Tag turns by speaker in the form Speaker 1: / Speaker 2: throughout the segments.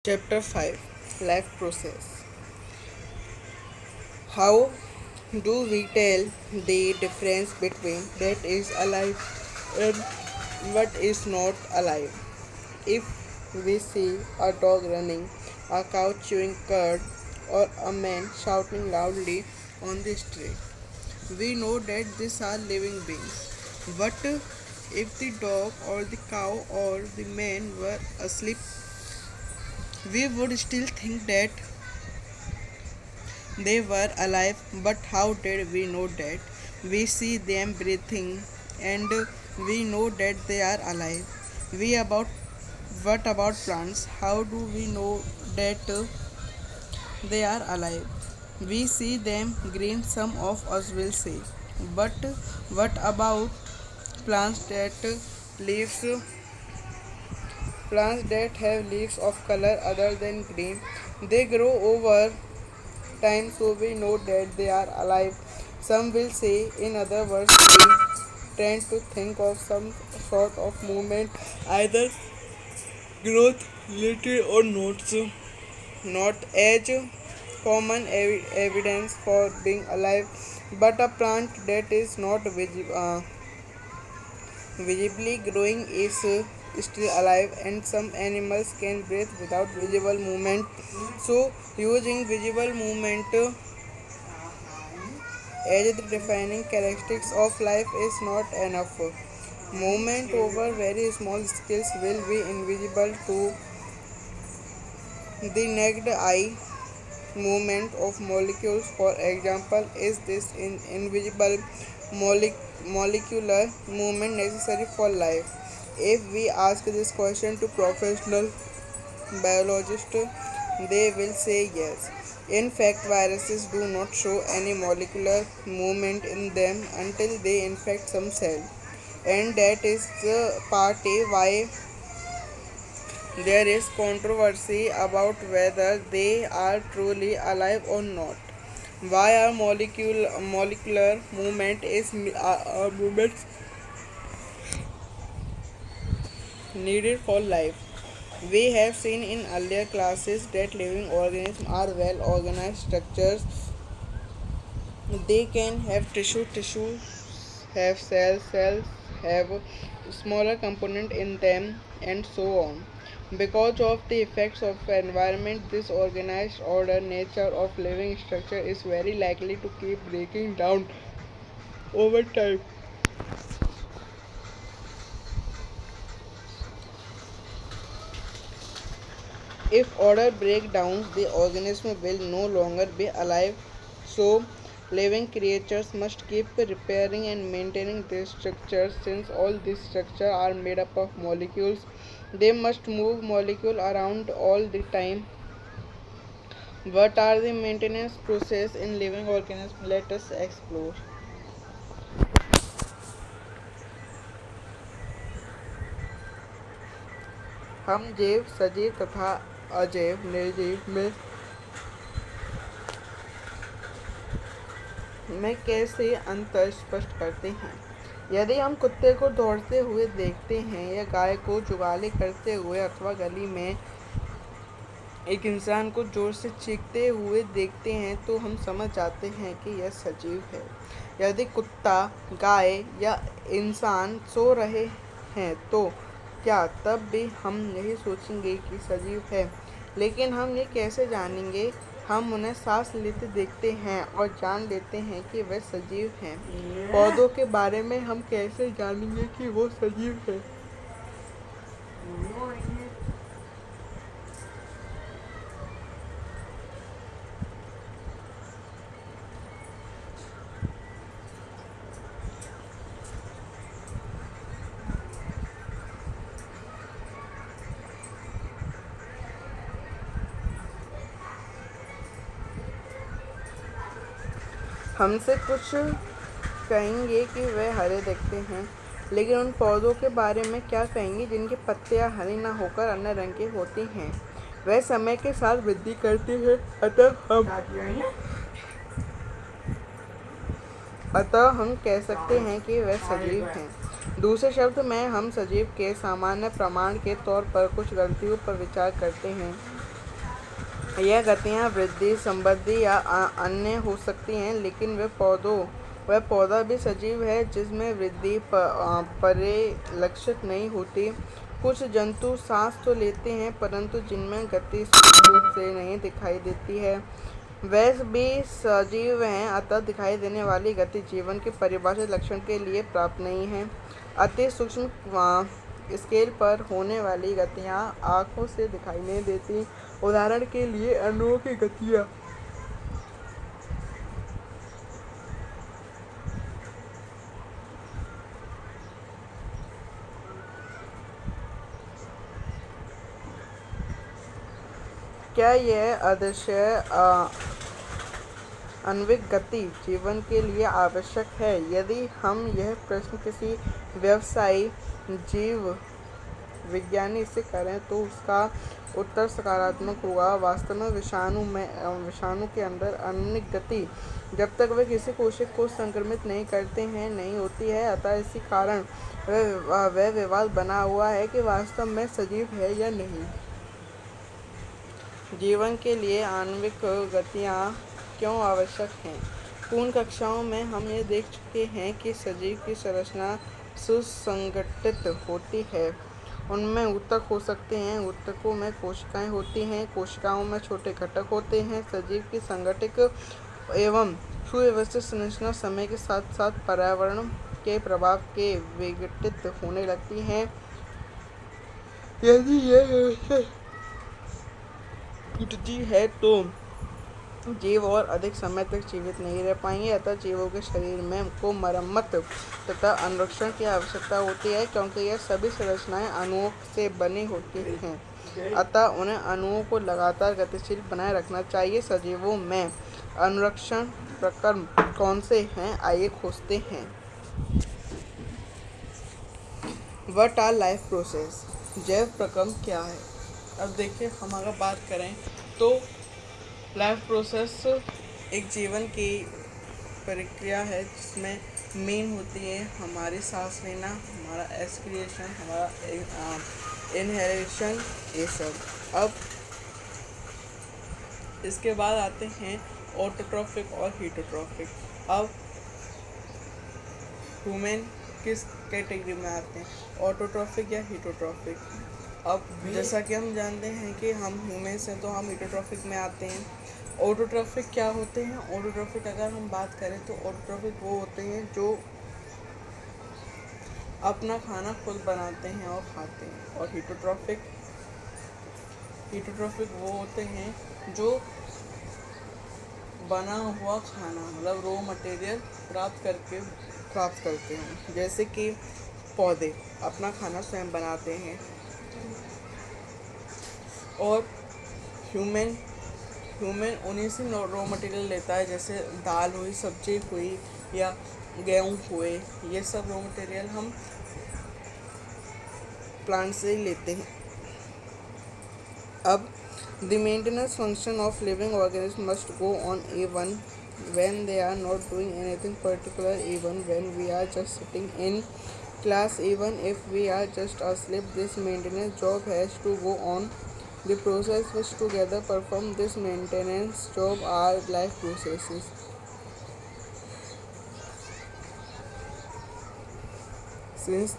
Speaker 1: Chapter 5 Life Process. How do we tell the difference between that is alive and what is not alive? If we see a dog running, a cow chewing cud, or a man shouting loudly on the street, we know that these are living beings. But if the dog or the cow or the man were asleep, we would still think that they were alive, but how did we know that? We see them breathing and we know that they are alive. We about What about plants? How do we know that they are alive? We see them green, some of us will say. But what about plants that leaves plants that have leaves of color other than green? They grow over time, so we know that they are alive. Some will say, in other words, we tend to think of some sort of movement, either growth related or not as common evidence for being alive, but a plant that is not visibly growing is still alive, and some animals can breathe without visible movement. So, using visible movement as the defining characteristics of life is not enough. Movement over very small scales will be invisible to the naked eye. Movement of molecules, for example, is this invisible molecular movement necessary for life? If we ask this question to professional biologists, they will say yes. In fact, viruses do not show any molecular movement in them until they infect some cell, and that is partly why there is controversy about whether they are truly alive or not. Why are molecular movement is movements needed for life? We have seen in earlier classes that living organisms are well organized structures. They can have tissue have cells have smaller component in them, and so on. Because of the effects of environment, this organized order nature of living structure is very likely to keep breaking down over time. If order breaks down, the organism will no longer be alive. So, living creatures must keep repairing and maintaining their structures. Since all these structures are made up of molecules, they must move molecule around all the time. What are the maintenance process in living organisms? Let us explore. हम जैव सजीव तथा अजैव निर्जीव में कैसे अंतर स्पष्ट करते हैं? यदि हम कुत्ते को दौड़ते हुए देखते हैं या गाय को जुगाली करते हुए अथवा गली में एक इंसान को जोर से चीखते हुए देखते हैं, तो हम समझ जाते हैं कि यह सजीव है। यदि कुत्ता, गाय या इंसान सो रहे हैं, तो क्या तब भी हम यही सोचेंगे कि सजीव है? लेकिन हम ये कैसे जानेंगे? हम उन्हें सांस लेते देखते हैं और जान लेते हैं कि वे सजीव हैं। पौधों के बारे में हम कैसे जानेंगे कि वो सजीव है? हमसे कुछ कहेंगे कि वे हरे दिखते हैं, लेकिन उन पौधों के बारे में क्या कहेंगे जिनकी पत्तियां हरी न होकर अन्य रंग की होती हैं? वे समय के साथ वृद्धि करती हैं, अतः हम कह सकते हैं कि वे सजीव हैं। दूसरे शब्द में हम सजीव के सामान्य प्रमाण के तौर पर कुछ गलतियों पर विचार करते हैं। यह गतियाँ वृद्धि संबंधी या अन्य हो सकती हैं, लेकिन वह पौधा भी सजीव है जिसमें वृद्धि परिलक्षित नहीं होती। कुछ जंतु सांस तो लेते हैं, परंतु जिनमें गति स्पष्ट रूप से नहीं दिखाई देती है, वे भी सजीव हैं। अतः दिखाई देने वाली गति जीवन के परिभाषित लक्षण के लिए प्राप्त नहीं है। अति सूक्ष्म स्केल पर होने वाली गतियाँ आँखों से दिखाई नहीं देती। उदाहरण के लिए अणुओं की गतियाँ। क्या यह अदृश्य आणविक गति जीवन के लिए आवश्यक है? यदि हम यह प्रश्न किसी व्यवसायी जीव विज्ञानी से करें तो उसका उत्तर सकारात्मक होगा। वास्तव में विषाणु के अंदर आणविक गति जब तक वे किसी कोशिका को संक्रमित नहीं करते हैं नहीं होती है। अतः इसी कारण वह विवाद बना हुआ है कि वास्तव में सजीव है या नहीं। जीवन के लिए आणविक गतियाँ क्यों आवश्यक हैं? पूर्ण कक्षाओं में हम ये देख चुके हैं कि सजीव की संरचना सुसंगठित होती है। उनमें ऊतक हो सकते हैं, ऊतकों में कोशिकाएं होती हैं, कोशिकाओं में छोटे घटक होते हैं। सजीव की संगठित एवं सुव्यवस्थित संरचना समय के साथ साथ पर्यावरण के प्रभाव के विघटित होने लगती है। यदि यह टूटती है तो जीव और अधिक समय तक जीवित नहीं रह पाएंगे। अतः जीवों के शरीर में को मरम्मत तथा अनुरक्षण की आवश्यकता होती है, क्योंकि यह सभी संरचनाएं अणुओं से बनी होती हैं। अतः उन्हें अणुओं को लगातार गतिशील बनाए रखना चाहिए। सजीवों में अनुरक्षण प्रक्रम कौन से हैं? आइए खोजते हैं। What our life process? जैव प्रक्रम क्या है? अब देखिए, हम अगर बात करें तो लाइफ प्रोसेस एक जीवन की प्रक्रिया है जिसमें मेन होती है हमारी सांस लेना, हमारा एक्सक्रिएशन, हमारा इनहेलेशन, ये सब। अब इसके बाद आते हैं ऑटोट्रॉफिक और हीटोट्रॉफिक। अब ह्यूमन किस कैटेगरी में आते हैं, ऑटोट्रॉफिक या हीटोट्रॉफिक? अब जैसा कि हम जानते हैं कि हम ह्यूमन्स हैं तो हम हीटोट्रॉफिक में आते हैं। ऑटोट्रॉफिक क्या होते हैं? ऑटोट्रॉफिक अगर हम बात करें तो ऑटोट्रॉफिक वो होते हैं जो अपना खाना खुद बनाते हैं और खाते हैं। और हीटोट्रॉफिक वो होते हैं जो बना हुआ खाना, मतलब रॉ मटेरियल प्राप्त करते हैं। जैसे कि पौधे अपना खाना स्वयं बनाते हैं और ह्यूमन उन्हीं से रॉ मटेरियल लेता है। जैसे दाल हुई, सब्जी हुई या गेहूँ हुए, ये सब रॉ मटेरियल हम प्लांट से ही लेते हैं। अब the maintenance function of living organism must go on even when they are not doing anything particular, even when we are just sitting in class, even if we are just asleep, this maintenance job has to go on. The process which together perform this maintenance job are life processes. Since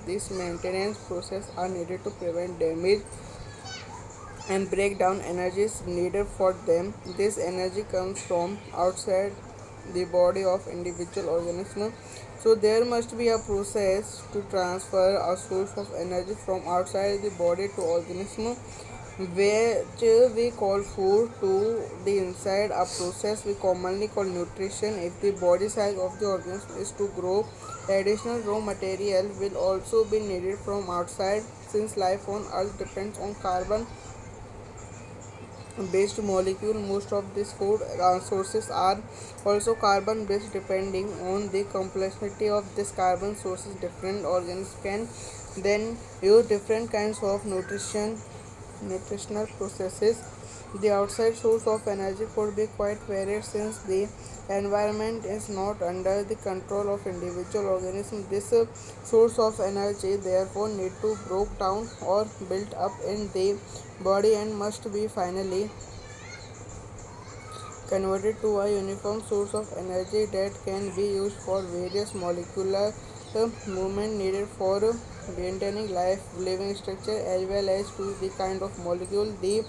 Speaker 1: these maintenance processes are needed to prevent damage and break down energies needed for them, this energy comes from outside the body of individual organism. So there must be a process to transfer a source of energy from outside the body to organism, which we call food, to the inside, a process we commonly call nutrition. If the body size of the organism is to grow, additional raw material will also be needed from outside. Since life on earth depends on carbon based molecule, most of these food sources are also carbon based. Depending on the complexity of this carbon sources, different organisms can then use different kinds of nutrition nutritional processes. The outside source of energy could be quite varied since the environment is not under the control of individual organisms. This source of energy therefore need to broke down or built up in the body and must be finally converted to a uniform source of energy that can be used for various molecular movement needed for maintaining life, living structure as well as to the kind of molecule the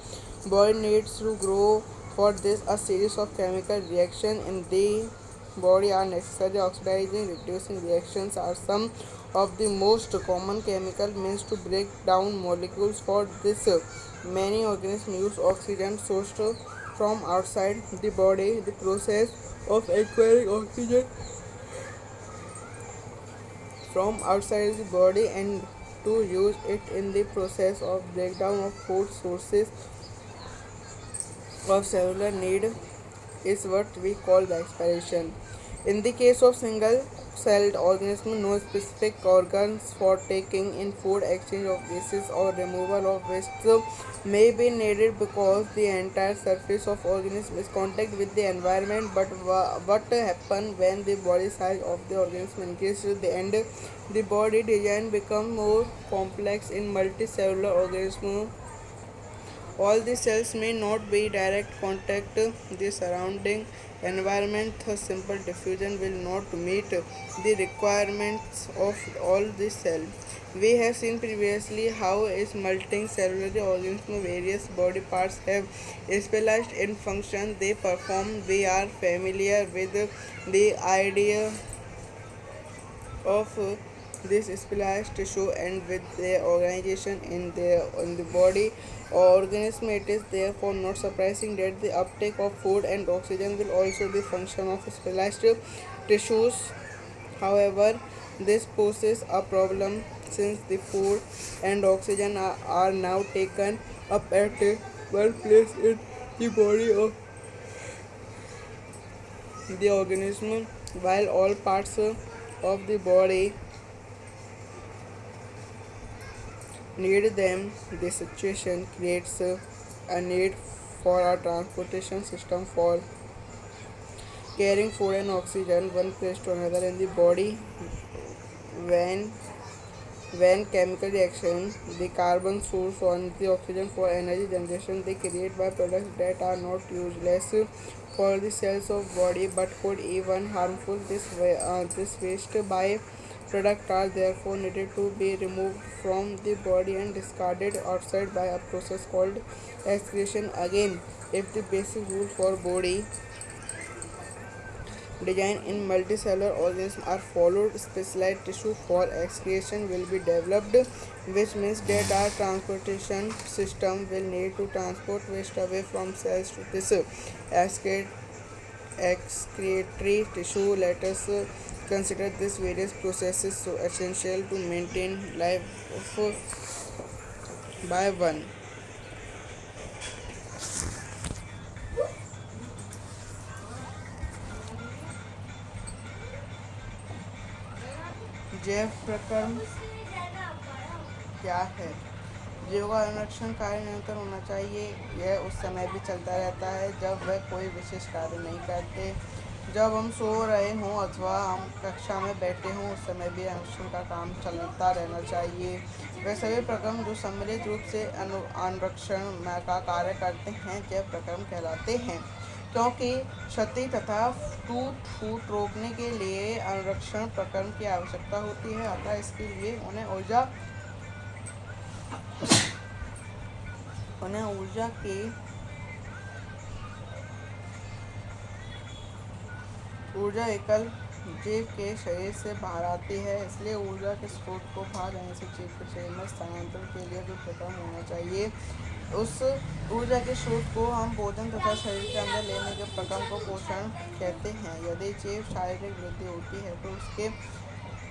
Speaker 1: body needs to grow. For this, a series of chemical reactions in the body are necessary. Oxidizing, reducing reactions are some of the most common chemical means to break down molecules. For this, many organisms use oxygen sourced from outside the body. The process of acquiring oxygen from outside the body and to use it in the process of breakdown of food sources of cellular need is what we call the expiration. In the case of single-celled organisms, no specific organs for taking in food, exchange of gases, or removal of waste may be needed because the entire surface of organism is contact with the environment. But what happens when the body size of the organism increases and the body design becomes more complex in multicellular organisms? All the cells may not be direct contact the surrounding environment. Thus, simple diffusion will not meet the requirements of all the cells. We have seen previously how is multicellular organism various body parts have specialized in function they perform. We are familiar with the idea of this specialized tissue and with their organization in the body or organism. It is therefore not surprising that the uptake of food and oxygen will also be function of specialized tissues. However, this poses a problem since the food and oxygen are now taken up at one place in the body of the organism while all parts of the body need them. This situation creates a need for a transportation system for carrying food and oxygen one place to another in the body. When when chemical reaction, the carbon source on the oxygen for energy generation, they create byproducts that are not useless for the cells of body but could even harmful. This waste by products are therefore needed to be removed from the body and discarded outside by a process called excretion. Again, if the basic rule for body design in multicellular organisms are followed, specialized tissue for excretion will be developed, which means that our transportation system will need to transport waste away from cells to this excretory tissue. Let us consider these various processes so essential to maintain life by one. जैव प्रक्रम क्या है? जीव का अनुरक्षण कार्य निरंतर होना चाहिए। यह उस समय भी चलता रहता है जब वह कोई विशेष कार्य नहीं करते। जब हम सो रहे हों अथवा हम कक्षा में बैठे हों उस समय भी अनुरक्षण का काम चलता रहना चाहिए। वे सभी प्रक्रम जो सम्मिलित रूप से अनुरक्षण का कार्य करते हैं जैव प्रक्रम कहलाते हैं। क्योंकि क्षति तथा टूट फूट रोकने के लिए अनुरक्षण प्रक्रम की आवश्यकता होती है, अतः इसके लिए उन्हें ऊर्जा की ऊर्जा एकल जीव के शरीर से बाहर आती है, इसलिए ऊर्जा के स्रोत को बाहर जाने से जीव के शरीर में स्थानांतरण के लिए भी प्रक्रम होना चाहिए। उस ऊर्जा के स्रोत को हम भोजन तथा शरीर के अंदर लेने के प्रक्रम को पोषण कहते हैं। यदि जीव शारीरिक वृद्धि होती है तो उसके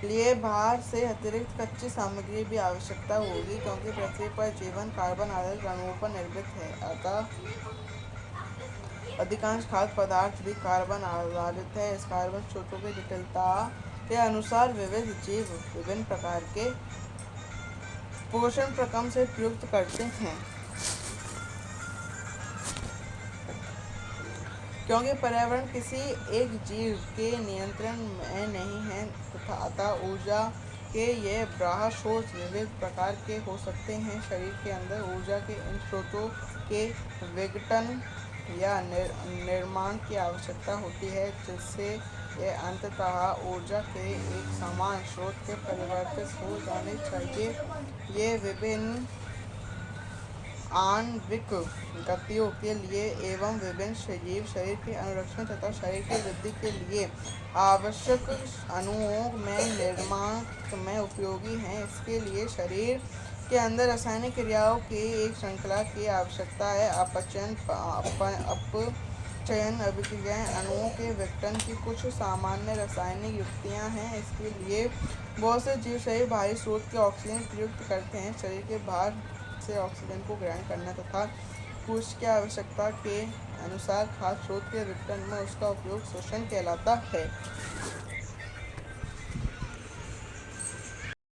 Speaker 1: लिए बाहर से अतिरिक्त कच्ची सामग्री भी आवश्यकता होगी, क्योंकि पृथ्वी पर जीवन कार्बन आधारित अणुओं पर निर्मित है, अतः अधिकांश खाद्य पदार्थ भी कार्बन आधारित है। इस कार्बन स्रोतों की जटिलता के अनुसार विविध जीव विभिन्न प्रकार के पोषण प्रक्रम से प्रयुक्त करते हैं। क्योंकि पर्यावरण किसी एक जीव के नियंत्रण में नहीं है तथा अतः ऊर्जा के ये बाह्य स्रोत विविध प्रकार के हो सकते हैं। शरीर के अंदर ऊर्जा के इन स्रोतों के विघटन या निर्माण की आवश्यकता होती है, जिससे ये अंततः ऊर्जा के एक समान स्रोत में परिवर्तित हो जाने चाहिए। ये विभिन्न आणविक गतियों के लिए एवं विभिन्न सजीव शरीर के अनुरक्षण तथा शरीर की वृद्धि के लिए आवश्यक अणुओं में निर्माण में उपयोगी हैं। इसके लिए शरीर के अंदर रासायनिक क्रियाओं की एक श्रृंखला की आवश्यकता है। अपचयन अभिक्रियाएं अणुओं के विघटन की कुछ सामान्य रासायनिक युक्तियां हैं। इसके लिए बहुत से जीव शरीर बाहरी स्रोत के ऑक्सीजन प्रयुक्त करते हैं। शरीर के बाहर से ऑक्सीजन को ग्रहण करना तथा पुरुष की आवश्यकता के अनुसार खाद्य स्रोत के विघटन में उसका उपयोग श्वसन कहलाता है।